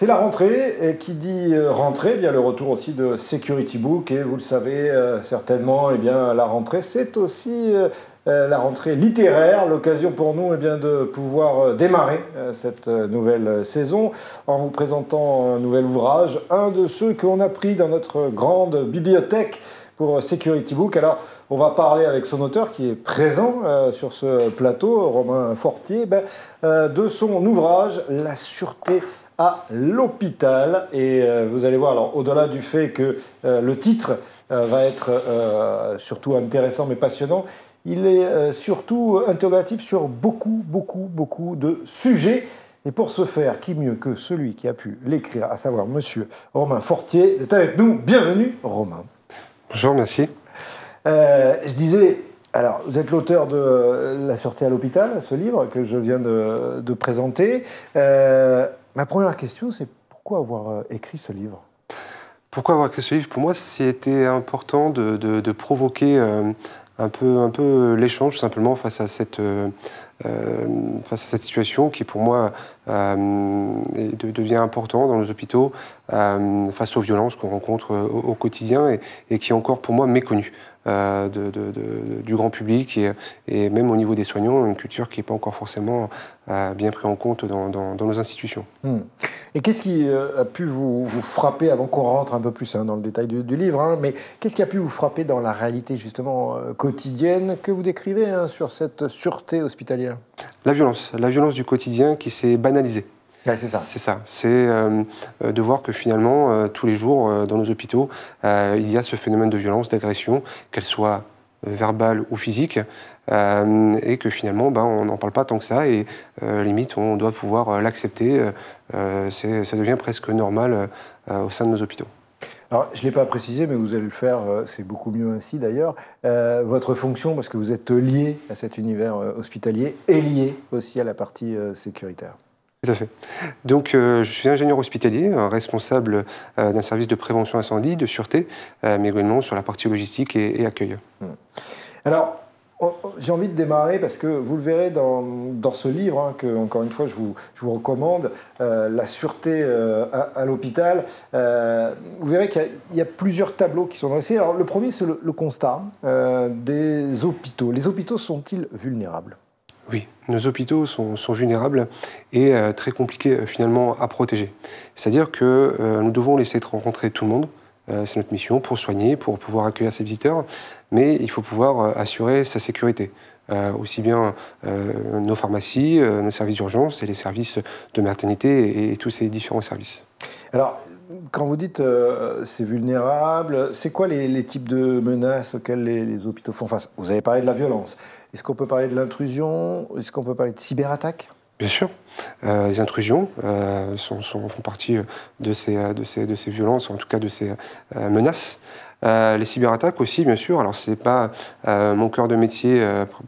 C'est la rentrée, et qui dit rentrée, eh bien le retour aussi de Security Book, et vous le savez certainement, eh bien, la rentrée, c'est aussi la rentrée littéraire, l'occasion pour nous eh bien, de pouvoir démarrer cette nouvelle saison en vous présentant un nouvel ouvrage, un de ceux qu'on a pris dans notre grande bibliothèque pour Security Book. Alors, on va parler avec son auteur qui est présent sur ce plateau, Romain Fortier, de son ouvrage « La sûreté à l'hôpital ». Et vous allez voir, alors au-delà du fait que le titre va être surtout intéressant mais passionnant, il est surtout interrogatif sur beaucoup de sujets. Et pour ce faire, qui mieux que celui qui a pu l'écrire, à savoir monsieur Romain Fortier, est avec nous. Bienvenue, Romain. Bonjour, merci. Je disais, alors vous êtes l'auteur de La sûreté à l'hôpital, ce livre que je viens de présenter. Ma première question, c'est pourquoi avoir écrit ce livre ? Pourquoi avoir écrit ce livre ? Pour moi, c'était important de provoquer un peu l'échange, simplement, face à cette situation qui, pour moi, devient important dans nos hôpitaux, face aux violences qu'on rencontre au quotidien et qui est encore, pour moi, méconnue du grand public et même au niveau des soignants, une culture qui n'est pas encore forcément bien prise en compte dans nos institutions. Et qu'est-ce qui a pu vous frapper, avant qu'on rentre un peu plus dans le détail du livre, mais qu'est-ce qui a pu vous frapper dans la réalité justement quotidienne que vous décrivez sur cette sûreté hospitalière ? La violence du quotidien qui s'est banalisée. Ouais, c'est ça. C'est ça. C'est de voir que finalement, tous les jours, dans nos hôpitaux, il y a ce phénomène de violence, d'agression, qu'elle soit verbale ou physique, et que finalement, on n'en parle pas tant que ça, et limite, on doit pouvoir l'accepter. Ça devient presque normal au sein de nos hôpitaux. Alors, je ne l'ai pas précisé, mais vous allez le faire, c'est beaucoup mieux ainsi d'ailleurs. Votre fonction, parce que vous êtes lié à cet univers hospitalier, est liée aussi à la partie sécuritaire. Tout à fait. Donc, je suis ingénieur hospitalier, responsable d'un service de prévention incendie, de sûreté, mais également sur la partie logistique et accueil. Alors, j'ai envie de démarrer parce que vous le verrez dans ce livre, que, encore une fois, je vous recommande, La sûreté à l'hôpital. Vous verrez qu'il y a plusieurs tableaux qui sont dressés. Alors, le premier, c'est le constat des hôpitaux. Les hôpitaux sont-ils vulnérables ? Oui, nos hôpitaux sont vulnérables et très compliqués finalement à protéger. C'est-à-dire que nous devons laisser rencontrer tout le monde. C'est notre mission pour soigner, pour pouvoir accueillir ces visiteurs, mais il faut pouvoir assurer sa sécurité. Aussi bien nos pharmacies, nos services d'urgence et les services de maternité et tous ces différents services. Alors, quand vous dites c'est vulnérable, c'est quoi les types de menaces auxquelles les hôpitaux font face ? Vous avez parlé de la violence. Est-ce qu'on peut parler de l'intrusion ? Est-ce qu'on peut parler de cyberattaques ? Bien sûr. Les intrusions font partie de ces violences, en tout cas de ces menaces. Les cyberattaques aussi, bien sûr. Alors, ce n'est pas mon cœur de métier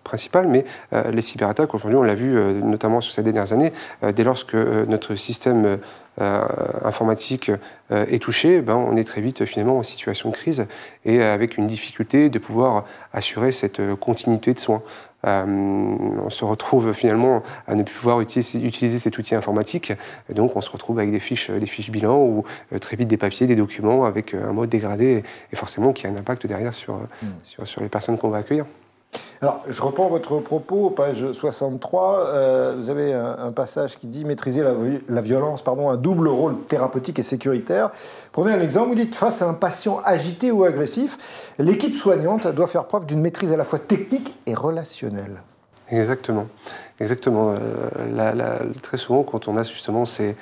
principal, mais les cyberattaques, aujourd'hui, on l'a vu notamment sur ces dernières années, dès lors que notre système informatique est touché, on est très vite finalement en situation de crise et avec une difficulté de pouvoir assurer cette continuité de soins. On se retrouve finalement à ne plus pouvoir utiliser cet outil informatique, et donc on se retrouve avec des fiches bilan ou très vite des papiers, des documents avec un mode dégradé et forcément qui a un impact derrière sur les personnes qu'on va accueillir. Alors, je reprends votre propos, page 63. Vous avez un passage qui dit « Maîtriser la violence, un double rôle thérapeutique et sécuritaire ». Prenez un exemple, vous dites « Face à un patient agité ou agressif, l'équipe soignante doit faire preuve d'une maîtrise à la fois technique et relationnelle ». Exactement. Très souvent, quand on a justement ces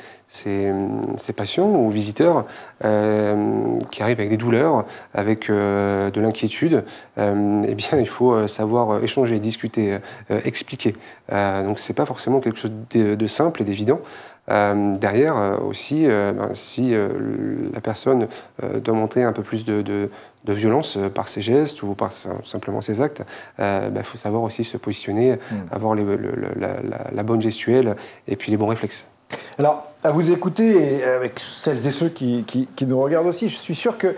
patients ou visiteurs qui arrivent avec des douleurs, avec de l'inquiétude, eh bien, il faut savoir échanger, discuter, expliquer. Donc, c'est pas forcément quelque chose de simple et d'évident. Derrière aussi, si la personne doit montrer un peu plus de violence par ses gestes ou par simplement ses actes, faut savoir aussi se positionner, avoir la bonne gestuelle et puis les bons réflexes. Alors, à vous écouter, et avec celles et ceux qui nous regardent aussi, je suis sûr que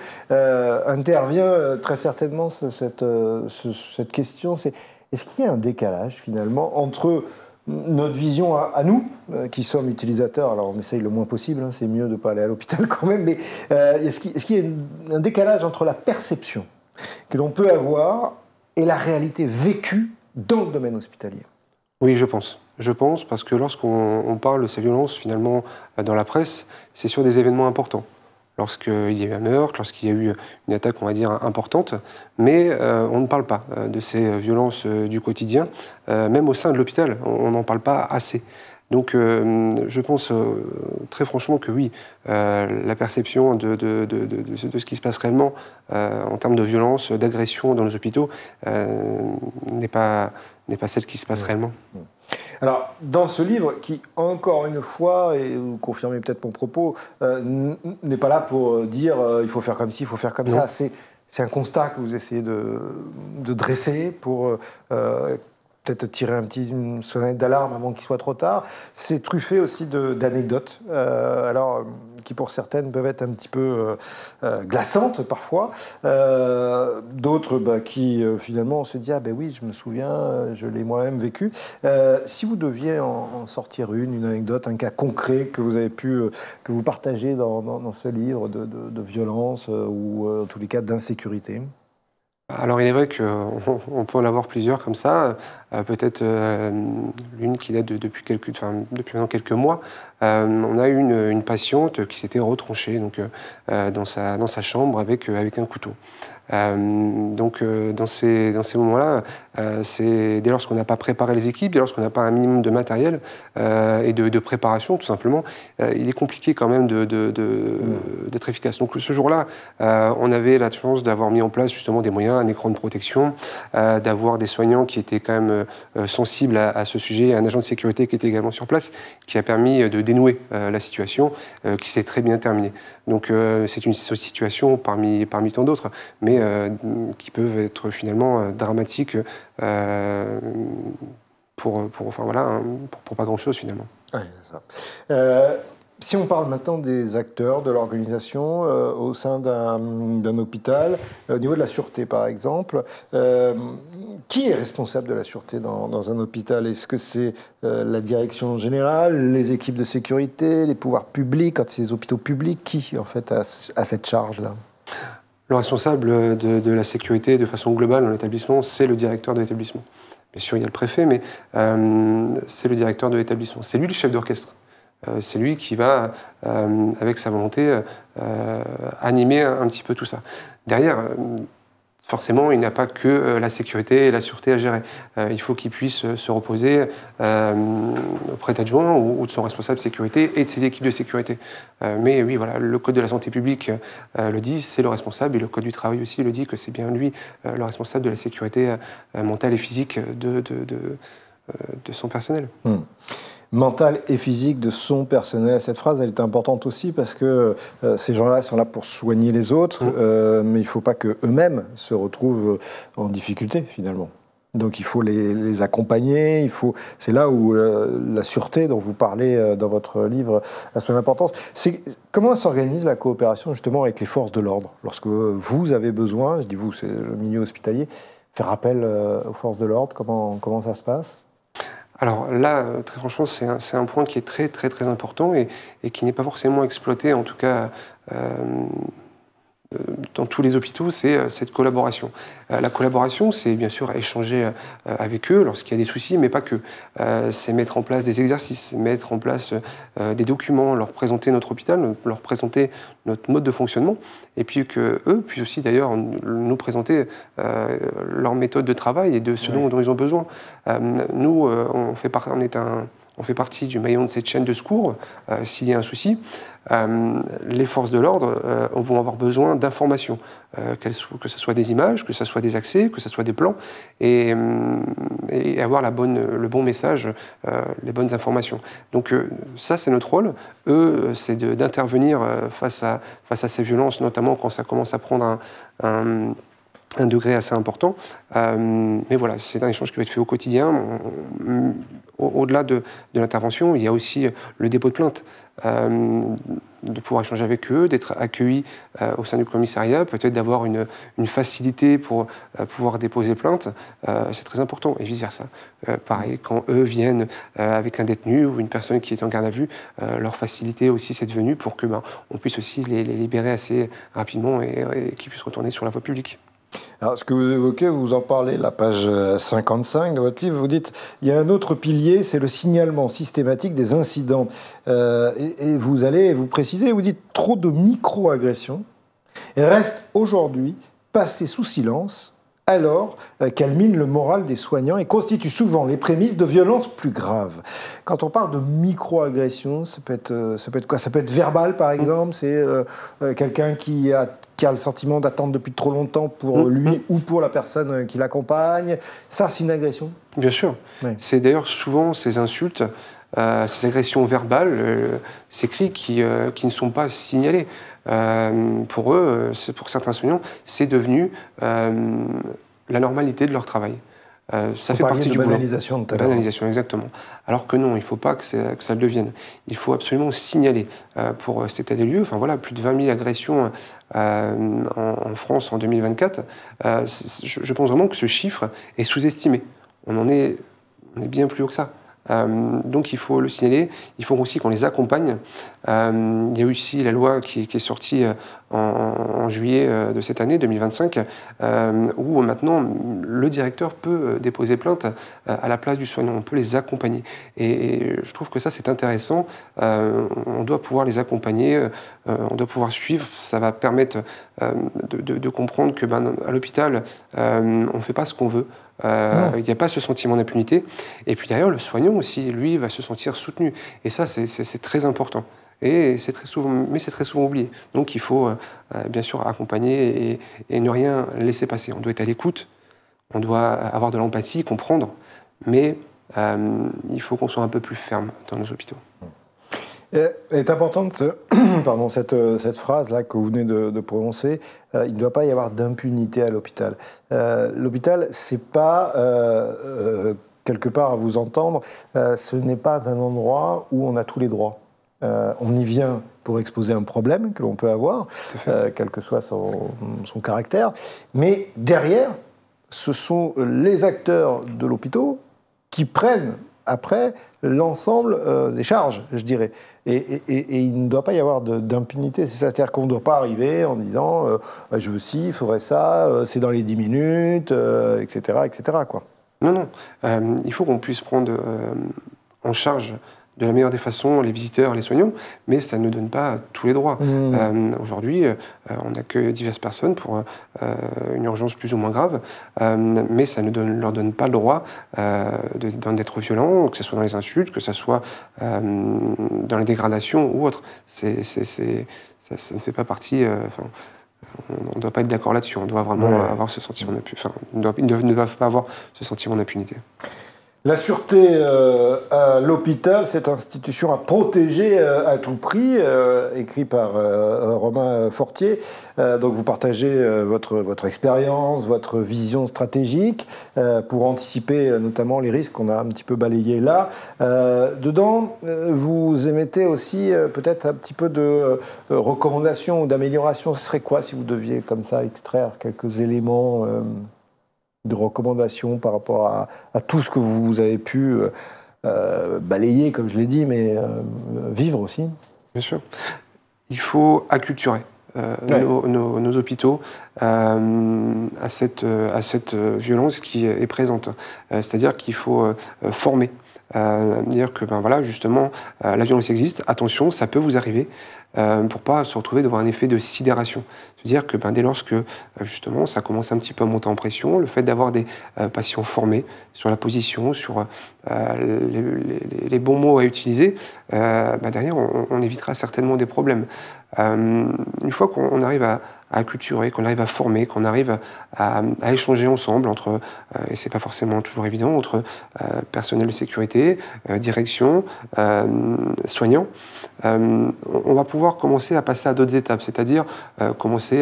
intervient très certainement cette question, c'est est-ce qu'il y a un décalage finalement entre notre vision à nous, qui sommes utilisateurs. Alors on essaye le moins possible, hein, c'est mieux de ne pas aller à l'hôpital quand même, mais est-ce qu'il y a un décalage entre la perception que l'on peut avoir et la réalité vécue dans le domaine hospitalier? Oui, je pense. Je pense parce que lorsqu'on parle de ces violences, finalement, dans la presse, c'est sur des événements importants. Lorsqu'il y a eu un meurtre, lorsqu'il y a eu une attaque, on va dire, importante, mais on ne parle pas de ces violences du quotidien, même au sein de l'hôpital, on n'en parle pas assez. Donc je pense très franchement que oui, la perception de ce qui se passe réellement en termes de violence, d'agression dans nos hôpitaux n'est pas celle qui se passe réellement. Alors, dans ce livre, qui, encore une fois, et vous confirmez peut-être mon propos, n'est pas là pour dire il faut faire comme ci, il faut faire comme ça. C'est un constat que vous essayez de dresser pour peut-être tirer une sonnette d'alarme avant qu'il soit trop tard. C'est truffé aussi d'anecdotes, qui pour certaines peuvent être un petit peu glaçantes parfois. D'autres qui finalement on se dit ah ben oui, je me souviens, je l'ai moi-même vécu. Si vous deviez en sortir une anecdote, un cas concret que vous avez pu que vous partagez dans ce livre de violence ou en tous les cas d'insécurité. Alors il est vrai qu'on peut en avoir plusieurs comme ça, peut-être l'une qui date depuis maintenant quelques mois. On a eu une patiente qui s'était retranchée donc, dans sa chambre avec un couteau. Dans ces moments-là, c'est dès lors qu'on n'a pas préparé les équipes, dès lors qu'on n'a pas un minimum de matériel et de préparation, tout simplement, il est compliqué quand même d'être efficace. Donc ce jour-là, on avait la chance d'avoir mis en place justement des moyens, un écran de protection, d'avoir des soignants qui étaient quand même sensibles à ce sujet, un agent de sécurité qui était également sur place, qui a permis de dénouer la situation, qui s'est très bien terminée. Donc c'est une situation parmi tant d'autres, mais qui peuvent être finalement dramatiques pour pas grand-chose finalement. Ouais, c'est ça. Si on parle maintenant des acteurs de l'organisation au sein d'un hôpital, au niveau de la sûreté par exemple, qui est responsable de la sûreté dans un hôpital? Est-ce que c'est la direction générale, les équipes de sécurité, les pouvoirs publics, quand c'est les hôpitaux publics, qui en fait a cette charge-là? Le responsable de la sécurité de façon globale dans l'établissement, c'est le directeur de l'établissement. Bien sûr, il y a le préfet, mais c'est le directeur de l'établissement. C'est lui le chef d'orchestre. C'est lui qui va, avec sa volonté, animer un petit peu tout ça. Derrière, forcément, il n'a pas que la sécurité et la sûreté à gérer. Il faut qu'il puisse se reposer auprès d'adjoints ou de son responsable de sécurité et de ses équipes de sécurité. Mais oui, voilà, le Code de la santé publique le dit, c'est le responsable, et le Code du travail aussi le dit, que c'est bien lui le responsable de la sécurité mentale et physique de son personnel. Mental et physique de son personnel. Cette phrase, elle est importante aussi parce que ces gens-là sont là pour soigner les autres, mais il ne faut pas qu'eux-mêmes se retrouvent en difficulté, finalement. Donc il faut les accompagner, c'est là où la sûreté dont vous parlez dans votre livre a son importance. Comment s'organise la coopération justement avec les forces de l'ordre? Lorsque vous avez besoin, je dis vous, c'est le milieu hospitalier, faire appel aux forces de l'ordre, comment ça se passe? Alors là, très franchement, c'est un point qui est très très très important et qui n'est pas forcément exploité, en tout cas dans tous les hôpitaux, c'est cette collaboration. La collaboration, c'est bien sûr échanger avec eux lorsqu'il y a des soucis, mais pas que. C'est mettre en place des exercices, mettre en place des documents, leur présenter notre hôpital, leur présenter notre mode de fonctionnement, et puis que eux puissent aussi d'ailleurs nous présenter leur méthode de travail et de ce dont ils ont besoin. Nous, on fait partie du maillon de cette chaîne de secours s'il y a un souci. Les forces de l'ordre vont avoir besoin d'informations, que ce soit des images, que ce soit des accès, que ce soit des plans, et avoir le bon message, les bonnes informations. Donc ça, c'est notre rôle. Eux, c'est d'intervenir face à ces violences, notamment quand ça commence à prendre un degré assez important. Mais voilà, c'est un échange qui va être fait au quotidien. Au-delà de l'intervention, il y a aussi le dépôt de plainte. De pouvoir échanger avec eux, d'être accueillis au sein du commissariat, peut-être d'avoir une facilité pour pouvoir déposer plainte, c'est très important, et vice-versa. Pareil, quand eux viennent avec un détenu ou une personne qui est en garde à vue, leur faciliter aussi cette venue pour que on puisse aussi les libérer assez rapidement et qu'ils puissent retourner sur la voie publique. Alors, ce que vous évoquez, vous en parlez, la page 55 de votre livre, vous dites il y a un autre pilier, c'est le signalement systématique des incidents. Et vous allez vous préciser, vous dites trop de micro-agressions restent aujourd'hui passées sous silence alors qu'elles minent le moral des soignants et constituent souvent les prémices de violences plus graves. Quand on parle de micro-agressions, ça peut être quoi? Ça peut être verbal, par exemple, c'est quelqu'un qui a le sentiment d'attendre depuis trop longtemps pour lui ou pour la personne qui l'accompagne. Ça, c'est une agression? Bien sûr. Oui. C'est d'ailleurs souvent ces insultes, ces agressions verbales, ces cris qui ne sont pas signalés. Pour eux, pour certains soignants, c'est devenu la normalité de leur travail. Ça fait partie du banalisation de banalisation, exactement. Alors que non, il ne faut pas que ça le devienne. Il faut absolument signaler pour cet état des lieux. Enfin voilà, plus de 20 000 agressions en France en 2024. Je pense vraiment que ce chiffre est sous-estimé. On est bien plus haut que ça. Donc il faut le signaler, il faut aussi qu'on les accompagne. Il y a aussi la loi qui est sortie en juillet de cette année, 2025, où maintenant le directeur peut déposer plainte à la place du soignant, on peut les accompagner. Et je trouve que ça c'est intéressant, on doit pouvoir les accompagner, on doit pouvoir suivre, ça va permettre de comprendre que à l'hôpital, on ne fait pas ce qu'on veut. Il n'y a pas ce sentiment d'impunité. Et puis derrière, le soignant aussi, lui, va se sentir soutenu. Et ça, c'est très important. Mais c'est très souvent oublié. Donc il faut bien sûr accompagner et ne rien laisser passer. On doit être à l'écoute, on doit avoir de l'empathie, comprendre, mais il faut qu'on soit un peu plus ferme dans nos hôpitaux. est importante cette phrase-là que vous venez de prononcer. Il ne doit pas y avoir d'impunité à l'hôpital. L'hôpital, c'est pas, quelque part à vous entendre, ce n'est pas un endroit où on a tous les droits. On y vient pour exposer un problème que l'on peut avoir, quel que soit son caractère. Mais derrière, ce sont les acteurs de l'hôpital qui prennent après l'ensemble des charges, je dirais. Et il ne doit pas y avoir d'impunité. C'est-à-dire qu'on ne doit pas arriver en disant je veux ci, il faudrait ça, c'est dans les 10 minutes, etc. etc. quoi. Non. Il faut qu'on puisse prendre en charge de la meilleure des façons les visiteurs, les soignants, mais ça ne donne pas tous les droits. Aujourd'hui, on accueille diverses personnes pour une urgence plus ou moins grave, mais ça ne leur donne pas le droit d'être violent, que ce soit dans les insultes, que ce soit dans les dégradations ou autre. Ça ne fait pas partie... on ne doit pas être d'accord là-dessus, on doit vraiment avoir ce sentiment d'impunité. Ils ne doivent pas avoir ce sentiment d'impunité. La sûreté à l'hôpital, cette institution à protéger à tout prix, écrit par Romain Fortier. Donc vous partagez votre expérience, votre vision stratégique pour anticiper notamment les risques qu'on a un petit peu balayés là. Dedans, vous émettez aussi peut-être un petit peu de recommandations ou d'améliorations. Ce serait quoi si vous deviez comme ça extraire quelques éléments de recommandations par rapport à tout ce que vous avez pu balayer, comme je l'ai dit, mais vivre aussi? Bien sûr. Il faut acculturer nos hôpitaux à cette violence qui est présente. C'est-à-dire qu'il faut former. Dire que justement la violence existe, attention, ça peut vous arriver, pour pas se retrouver devant un effet de sidération. C'est-à-dire que dès lors que justement ça commence un petit peu à monter en pression, le fait d'avoir des patients formés sur la position, sur les bons mots à utiliser, derrière on évitera certainement des problèmes. Une fois qu'on arrive à acculturer, qu'on arrive à former, qu'on arrive à échanger ensemble entre, et c'est pas forcément toujours évident, entre personnel de sécurité, direction, soignants, on va pouvoir commencer à passer à d'autres étapes, c'est-à-dire commencer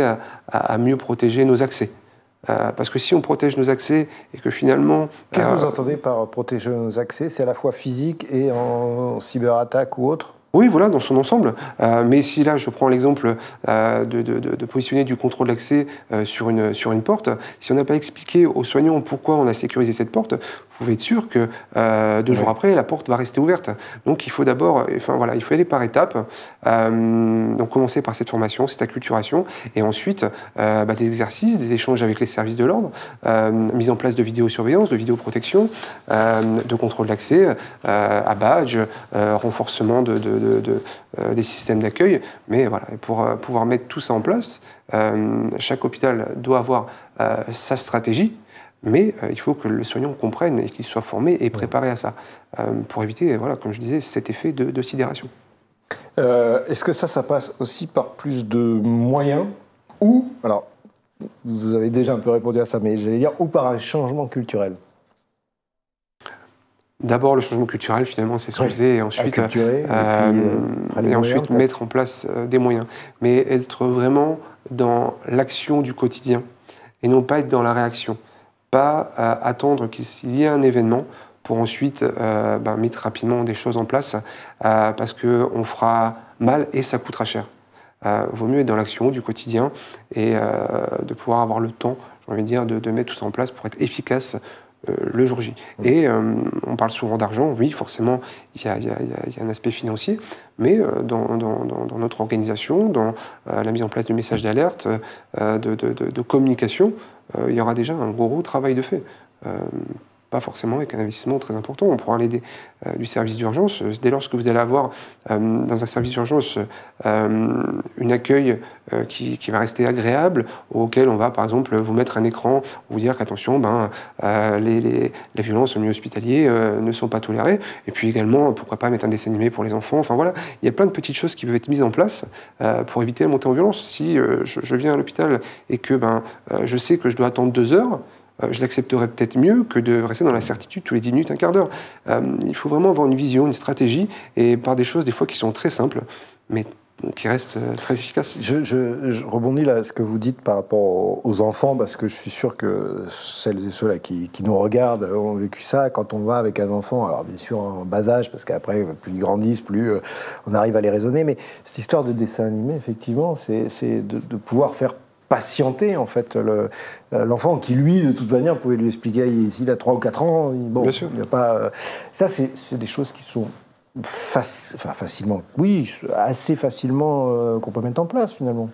à mieux protéger nos accès. Parce que si on protège nos accès et que finalement... Qu'est-ce que vous entendez par protéger nos accès? C'est à la fois physique et en cyberattaque ou autre? Oui, voilà, dans son ensemble. Mais si là, je prends l'exemple de positionner du contrôle d'accès sur une porte, si on n'a pas expliqué aux soignants pourquoi on a sécurisé cette porte, vous pouvez être sûr que 2 jours après, la porte va rester ouverte. Donc il faut d'abord, enfin voilà, il faut aller par étapes. Donc commencer par cette formation, cette acculturation, et ensuite des exercices, des échanges avec les services de l'ordre, mise en place de vidéosurveillance, de vidéoprotection, de contrôle d'accès, à badge, renforcement des systèmes d'accueil. Mais voilà, pour pouvoir mettre tout ça en place, chaque hôpital doit avoir sa stratégie, mais il faut que le soignant comprenne et qu'il soit formé et préparé à ça, pour éviter, voilà, comme je disais, cet effet de sidération. Est-ce que ça passe aussi par plus de moyens ou, alors, vous avez déjà un peu répondu à ça, mais j'allais dire, ou par un changement culturel? D'abord, le changement culturel, finalement, c'est ce que je disais, et ensuite, mettre en place des moyens. Mais être vraiment dans l'action du quotidien, et non pas être dans la réaction. Pas attendre qu'il y ait un événement pour ensuite mettre rapidement des choses en place, parce qu'on fera mal et ça coûtera cher. Vaut mieux être dans l'action du quotidien et de pouvoir avoir le temps, j'ai envie de dire, de mettre tout ça en place pour être efficace le jour J. Et on parle souvent d'argent, oui, forcément, il y a un aspect financier, mais dans notre organisation, dans la mise en place de messages d'alerte, de communication, il y aura déjà un gros travail de fait. Pas forcément avec un investissement très important. On pourra aller du service d'urgence. Dès lors que vous allez avoir dans un service d'urgence un accueil qui va rester agréable, auquel on va par exemple vous mettre un écran, vous dire qu'attention, les violences au milieu hospitalier ne sont pas tolérées. Et puis également, pourquoi pas mettre un dessin animé pour les enfants. Enfin voilà, il y a plein de petites choses qui peuvent être mises en place pour éviter la montée en violence. Si je viens à l'hôpital et que je sais que je dois attendre 2 heures, je l'accepterais peut-être mieux que de rester dans la certitude tous les 10 minutes, un quart d'heure. Il faut vraiment avoir une vision, une stratégie, et par des choses des fois qui sont très simples, mais qui restent très efficaces. Je rebondis là à ce que vous dites par rapport aux enfants, parce que je suis sûr que celles et ceux-là qui nous regardent ont vécu ça. Quand on va avec un enfant, alors bien sûr en bas âge, parce qu'après, plus ils grandissent, plus on arrive à les raisonner, mais cette histoire de dessin animé, effectivement, c'est de pouvoir faire patienter en fait l'enfant qui lui de toute manière pouvait lui expliquer s'il a 3 ou 4 ans bon il n'y a pas ça c'est des choses qui sont facilement assez facilement qu'on peut mettre en place finalement.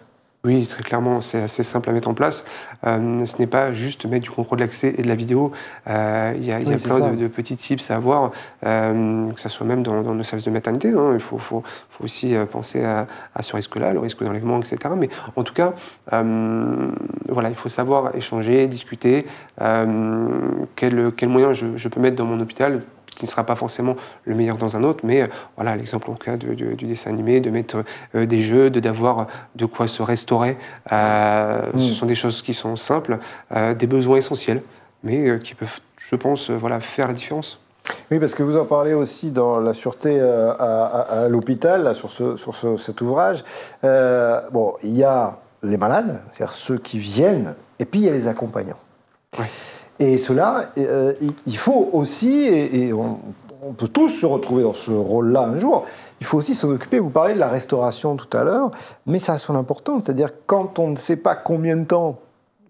Oui, très clairement, c'est assez simple à mettre en place. Ce n'est pas juste mettre du contrôle d'accès et de la vidéo. Il y a plein de petits tips à avoir, que ce soit même dans nos services de maternité. Il faut aussi penser à ce risque-là, le risque d'enlèvement, etc. Mais en tout cas, il faut savoir échanger, discuter. Quel moyen je peux mettre dans mon hôpital qui ne sera pas forcément le meilleur dans un autre, mais voilà, l'exemple au cas du dessin animé, de mettre des jeux, d'avoir de quoi se restaurer. Ce sont des choses qui sont simples, des besoins essentiels, mais qui peuvent, je pense, faire la différence. Oui, parce que vous en parlez aussi dans la sûreté à l'hôpital, là, sur cet ouvrage. Il y a les malades, c'est-à-dire ceux qui viennent, et puis il y a les accompagnants. Oui. Et cela, il faut aussi, et on peut tous se retrouver dans ce rôle-là un jour, il faut aussi s'en occuper. Vous parlez de la restauration tout à l'heure, mais ça a son importance. C'est-à-dire quand on ne sait pas combien de temps,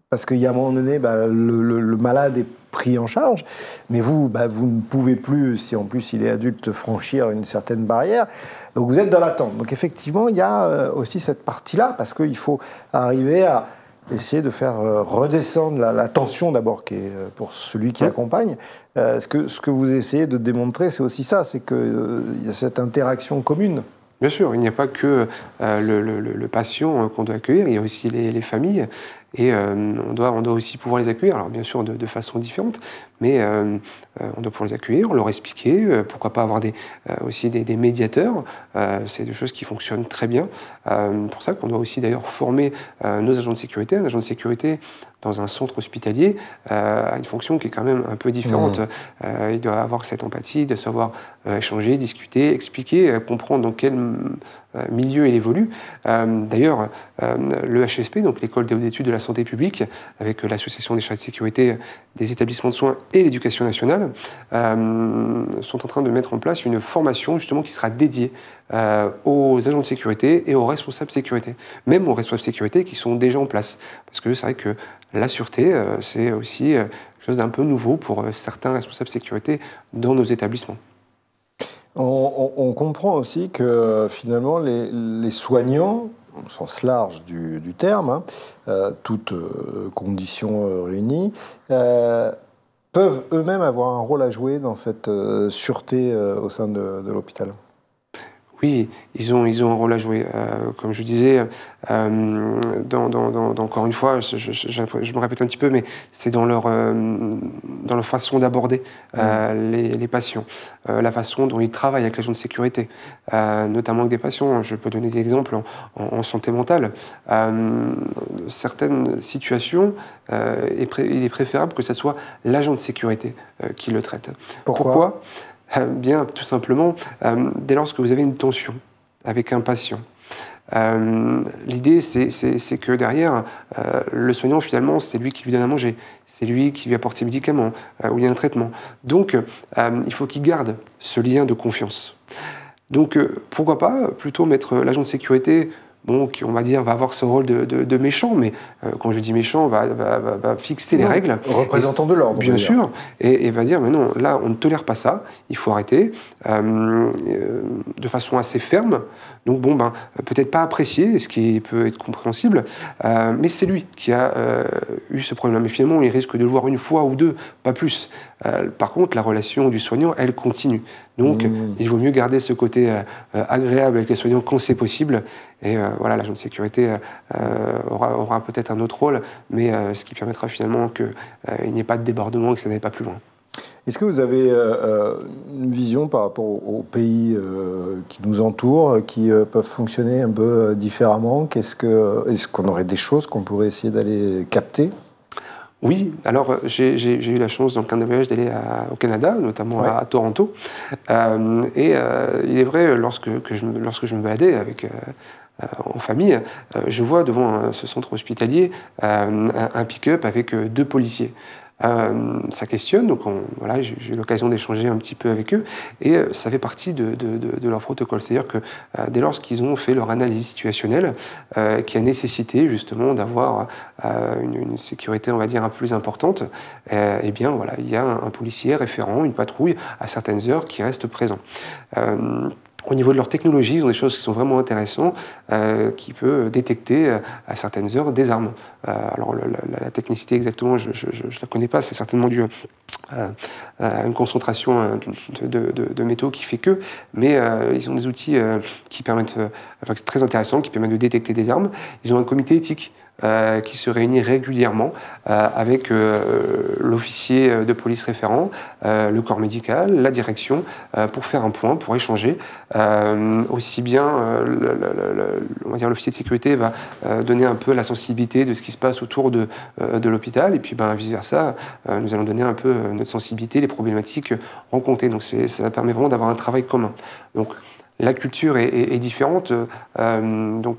parce qu'il y a un moment donné, le malade est pris en charge, mais vous ne pouvez plus, si en plus il est adulte, franchir une certaine barrière, donc vous êtes dans l'attente. Donc effectivement, il y a aussi cette partie-là, parce qu'il faut arriver à essayer de faire redescendre la tension d'abord, qui est pour celui qui accompagne. Ce que vous essayez de démontrer, c'est aussi ça, c'est qu'il y a cette interaction commune. Bien sûr, il n'y a pas que le patient qu'on doit accueillir, il y a aussi les familles, et on doit aussi pouvoir les accueillir, alors bien sûr de façon différente, mais on doit pouvoir les accueillir, leur expliquer, pourquoi pas avoir aussi des médiateurs, c'est des choses qui fonctionnent très bien. Pour ça qu'on doit aussi d'ailleurs former nos agents de sécurité. Un agent de sécurité dans un centre hospitalier a une fonction qui est quand même un peu différente. Il doit avoir cette empathie, de savoir échanger, discuter, expliquer, comprendre dans quel milieu il évolue. D'ailleurs, le HSP, donc l'École des hautes études de la santé publique, avec l'Association des chargés de sécurité des établissements de soins et l'Éducation nationale, sont en train de mettre en place une formation justement qui sera dédiée aux agents de sécurité et aux responsables de sécurité, même aux responsables de sécurité qui sont déjà en place. Parce que c'est vrai que la sûreté, c'est aussi quelque chose d'un peu nouveau pour certains responsables de sécurité dans nos établissements. On comprend aussi que finalement les soignants, au sens large du terme, toutes conditions réunies, peuvent eux-mêmes avoir un rôle à jouer dans cette sûreté au sein de l'hôpital. Oui, ils ont un rôle à jouer. Comme je disais, encore une fois, je me répète un petit peu, mais c'est dans leur façon d'aborder les patients, la façon dont ils travaillent avec l'agent de sécurité, notamment avec des patients. Je peux donner des exemples en santé mentale. Certaines situations, il est préférable que ce soit l'agent de sécurité qui le traite. Pourquoi ? Bien, tout simplement, dès lors que vous avez une tension avec un patient, l'idée, c'est que derrière, le soignant, finalement, c'est lui qui lui donne à manger, c'est lui qui lui apporte ses médicaments, ou il y a un traitement. Donc, il faut qu'il garde ce lien de confiance. Donc, pourquoi pas plutôt mettre l'agent de sécurité, qui, on va dire, va avoir ce rôle de méchant, mais quand je dis méchant, va fixer les règles. Représentant de l'ordre. Bien sûr, et va dire, mais non, là, on ne tolère pas ça, il faut arrêter, de façon assez ferme. Donc, peut-être pas apprécié, ce qui peut être compréhensible, mais c'est lui qui a eu ce problème. Mais finalement, il risque de le voir une fois ou deux, pas plus. Par contre, la relation du soignant, elle continue. Donc, il vaut mieux garder ce côté agréable avec les soignants quand c'est possible. Et voilà, l'agent de sécurité aura peut-être un autre rôle, mais ce qui permettra finalement qu'il n'y ait pas de débordement et que ça n'aille pas plus loin. Est-ce que vous avez une vision par rapport aux pays qui nous entourent, qui peuvent fonctionner un peu différemment? Est-ce qu'on aurait des choses qu'on pourrait essayer d'aller capter? Oui, alors j'ai eu la chance dans le cadre d'un voyage d'aller au Canada, notamment à Toronto. Et il est vrai, lorsque je me baladais en famille, je vois devant ce centre hospitalier un pick-up avec 2 policiers. Ça questionne, donc j'ai eu l'occasion d'échanger un petit peu avec eux, et ça fait partie de leur protocole. C'est-à-dire que dès lors qu'ils ont fait leur analyse situationnelle, qui a nécessité justement d'avoir une sécurité, on va dire, un peu plus importante, eh bien voilà, il y a un policier référent, une patrouille à certaines heures qui reste présent. Au niveau de leur technologie, ils ont des choses qui sont vraiment intéressantes, qui peut détecter à certaines heures des armes. Alors la technicité exactement, je la connais pas, c'est certainement dû à une concentration de métaux qui fait que, mais ils ont des outils qui permettent, très intéressants, qui permettent de détecter des armes. Ils ont un comité éthique qui se réunit régulièrement avec l'officier de police référent, le corps médical, la direction, pour faire un point, pour échanger. Aussi bien, on va dire, l'officier de sécurité va donner un peu la sensibilité de ce qui se passe autour de l'hôpital, et puis vice-versa, nous allons donner un peu notre sensibilité, les problématiques rencontrées. Donc ça permet vraiment d'avoir un travail commun. Donc la culture est différente, donc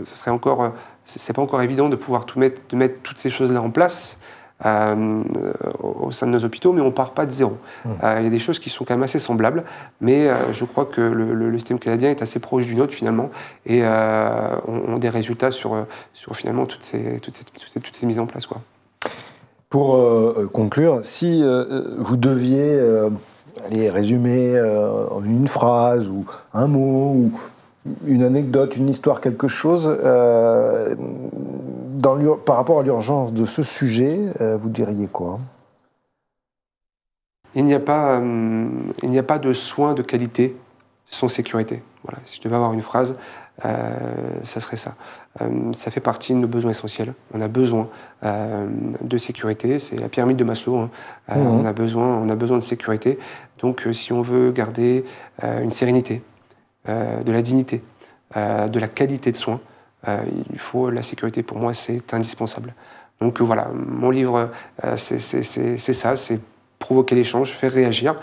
ce serait encore... C'est pas encore évident de pouvoir de mettre toutes ces choses-là en place au sein de nos hôpitaux, mais on part pas de zéro. Il y a des choses qui sont quand même assez semblables, mais je crois que le système canadien est assez proche du nôtre finalement, et ont des résultats sur finalement toutes ces mises en place, quoi. Pour conclure, si vous deviez résumer en une phrase ou un mot ou une anecdote, une histoire, quelque chose, par rapport à l'urgence de ce sujet, vous diriez quoi? Il n'y a pas de soins de qualité sans sécurité. Voilà, si je devais avoir une phrase, ça serait ça. Ça fait partie de nos besoins essentiels. On a besoin de sécurité, c'est la pyramide de Maslow. On a besoin de sécurité. Donc si on veut garder une sérénité, de la dignité, de la qualité de soins, il faut la sécurité. Pour moi, c'est indispensable. Donc voilà, mon livre, c'est ça, c'est provoquer l'échange, faire réagir,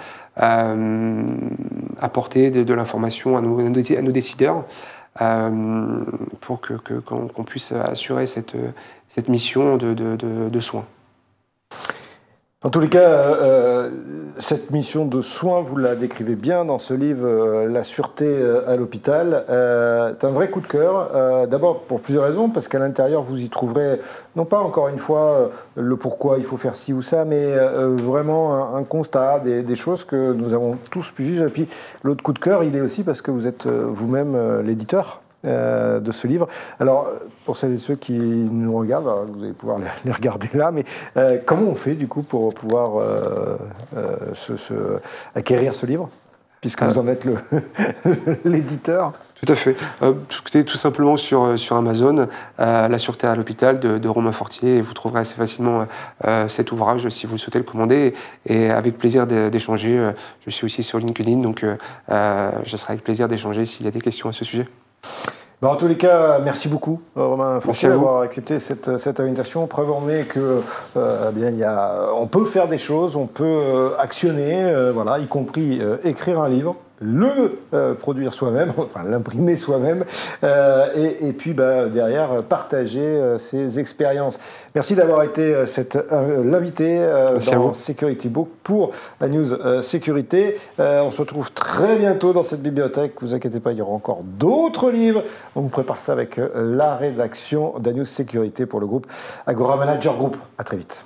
apporter de l'information à nos décideurs, pour qu'on puisse assurer cette mission de soins. En tous les cas, cette mission de soins, vous la décrivez bien dans ce livre, La sûreté à l'hôpital. C'est un vrai coup de cœur. D'abord pour plusieurs raisons, parce qu'à l'intérieur, vous y trouverez, non pas encore une fois le pourquoi il faut faire ci ou ça, mais vraiment un constat, des choses que nous avons tous pu vivre. Et puis l'autre coup de cœur, il est aussi parce que vous êtes vous-même l'éditeur de ce livre. Alors, pour celles et ceux qui nous regardent, alors, vous allez pouvoir les regarder là, mais comment on fait du coup pour pouvoir acquérir ce livre, puisque vous en êtes l'éditeur? Tout à fait. Tout simplement sur Amazon, La sûreté à l'hôpital de Romain Fortier, et vous trouverez assez facilement cet ouvrage si vous souhaitez le commander, et avec plaisir d'échanger. Je suis aussi sur LinkedIn, donc je serai avec plaisir d'échanger s'il y a des questions à ce sujet. En tous les cas, merci beaucoup, Romain Fortier, d'avoir accepté cette invitation. Preuve en est que on peut faire des choses, on peut actionner, voilà, y compris écrire un livre, le produire soi-même, enfin l'imprimer soi-même, et puis derrière partager ses expériences. Merci d'avoir été l'invité dans Security Book pour la news sécurité. On se retrouve très bientôt dans cette bibliothèque. Ne vous inquiétez pas, il y aura encore d'autres livres. On vous prépare ça avec la rédaction d'A News Sécurité pour le groupe Agora Manager Group. À très vite.